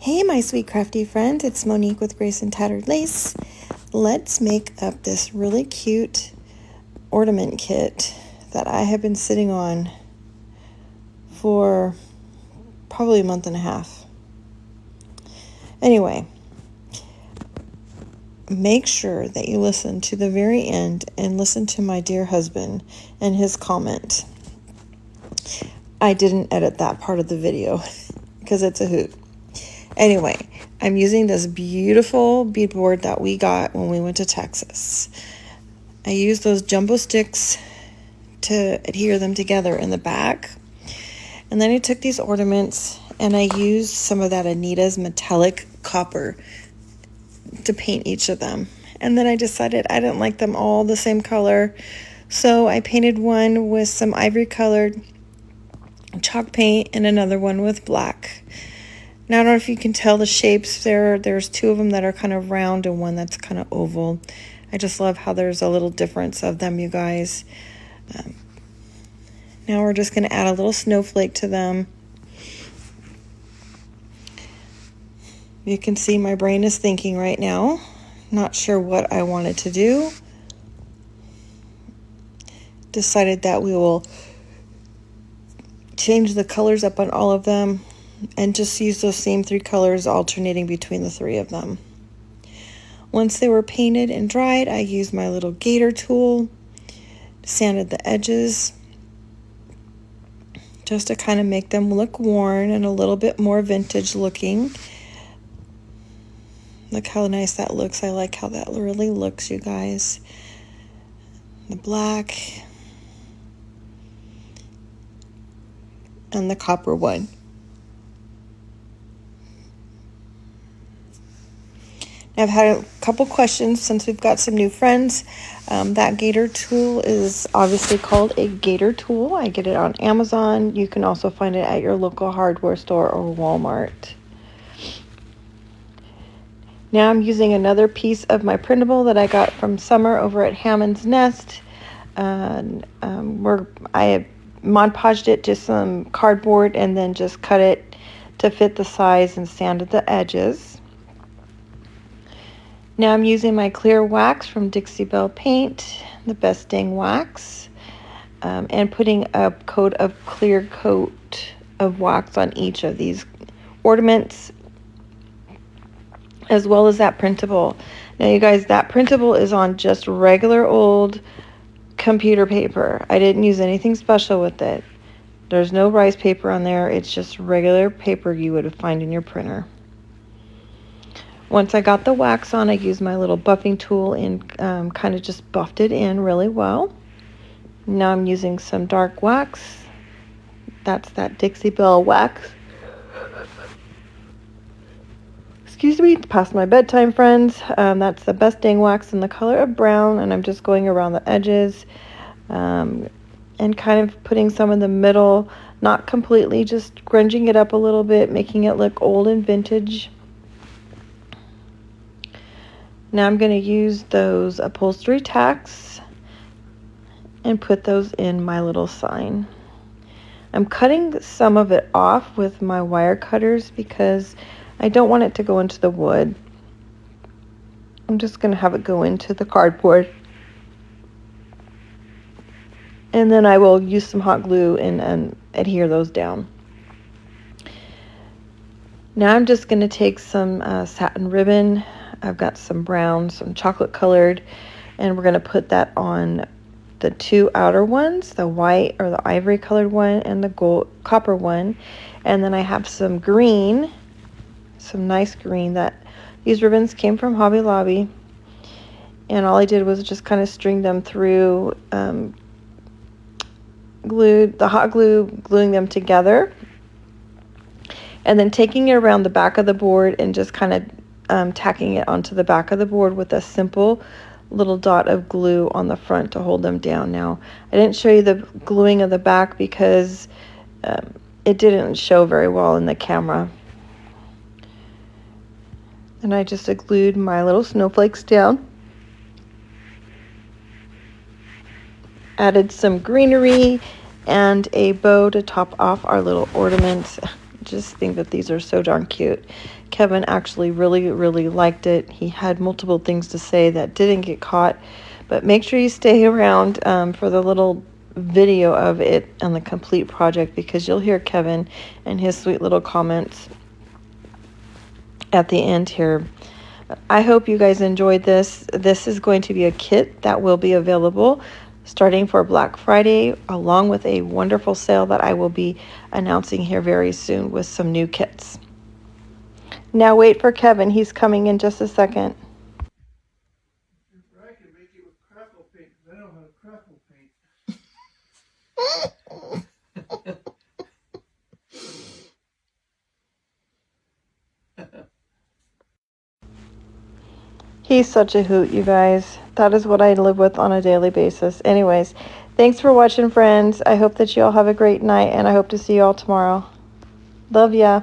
Hey my sweet crafty friend, it's Monique with Grace and Tattered Lace. Let's make up this really cute ornament kit that I have been sitting on for probably a month and a half. Anyway, make sure that you listen to the very end and listen to my dear husband and his comment. I didn't edit that part of the video because it's a hoot. Anyway, I'm using this beautiful beadboard that we got when we went to Texas. I used those jumbo sticks to adhere them together in the back. And then I took these ornaments and I used some of that Anita's metallic copper to paint each of them. And then I decided I didn't like them all the same color. So I painted one with some ivory colored chalk paint and another one with black. Now, I don't know if you can tell the shapes there. There's two of them that are kind of round and one that's kind of oval. I just love how there's a little difference of them, you guys. Now we're just going to add a little snowflake to them. You can see my brain is thinking right now. Not sure what I wanted to do. Decided that we will change the colors up on all of them and just use those same three colors alternating between the three of them. Once they were painted and dried, I used my little gator tool, sanded the edges just to kind of make them look worn and a little bit more vintage looking. Look how nice that looks. I like how that really looks, you guys. The black and the copper one. I've had a couple questions since we've got some new friends. That gator tool is obviously called a gator tool. I get it on Amazon. You can also find it at your local hardware store or Walmart. Now I'm using another piece of my printable that I got from Summer over at Hammond's Nest. I Mod Podged it to some cardboard and then just cut it to fit the size and sanded the edges. Now I'm using my clear wax from Dixie Belle Paint, the Best Dang Wax, and putting a coat of clear coat of wax on each of these ornaments, as well as that printable. Now you guys, that printable is on just regular old computer paper. I didn't use anything special with it. There's no rice paper on there. It's just regular paper you would find in your printer. Once I got the wax on, I used my little buffing tool and kind of just buffed it in really well. Now I'm using some dark wax. That's that Dixie Belle wax. Excuse me, it's past my bedtime, friends. That's the Best Dang Wax in the color of brown, and I'm just going around the edges and kind of putting some in the middle, not completely, just grunging it up a little bit, making it look old and vintage. Now I'm going to use those upholstery tacks and put those in my little sign. I'm cutting some of it off with my wire cutters because I don't want it to go into the wood. I'm just going to have it go into the cardboard. And then I will use some hot glue and adhere those down. Now I'm just going to take some satin ribbon. I've got some brown, some chocolate colored, and we're going to put that on the two outer ones, the white or the ivory colored one and the gold copper one. And then I have some green, some nice green. That these ribbons came from Hobby Lobby, and all I did was just kind of string them through, gluing them together, and then taking it around the back of the board and just kind of tacking it onto the back of the board with a simple little dot of glue on the front to hold them down. Now, I didn't show you the gluing of the back because it didn't show very well in the camera. And I just glued my little snowflakes down. Added some greenery and a bow to top off our little ornaments. Just think that these are so darn cute. Kevin actually really liked it. He had multiple things to say that didn't get caught, but make sure you stay around for the little video of it and the complete project, because you'll hear Kevin and his sweet little comments at the end here. I hope you guys enjoyed this. This is going to be a kit that will be available starting for Black Friday, along with a wonderful sale that I will be announcing here very soon with some new kits. Now wait for Kevin. He's coming in just a second. I can make it with crackle paint, because I know how to crackle paint. He's such a hoot, you guys. That is what I live with on a daily basis. Anyways, thanks for watching, friends. I hope that you all have a great night, and I hope to see you all tomorrow. Love ya.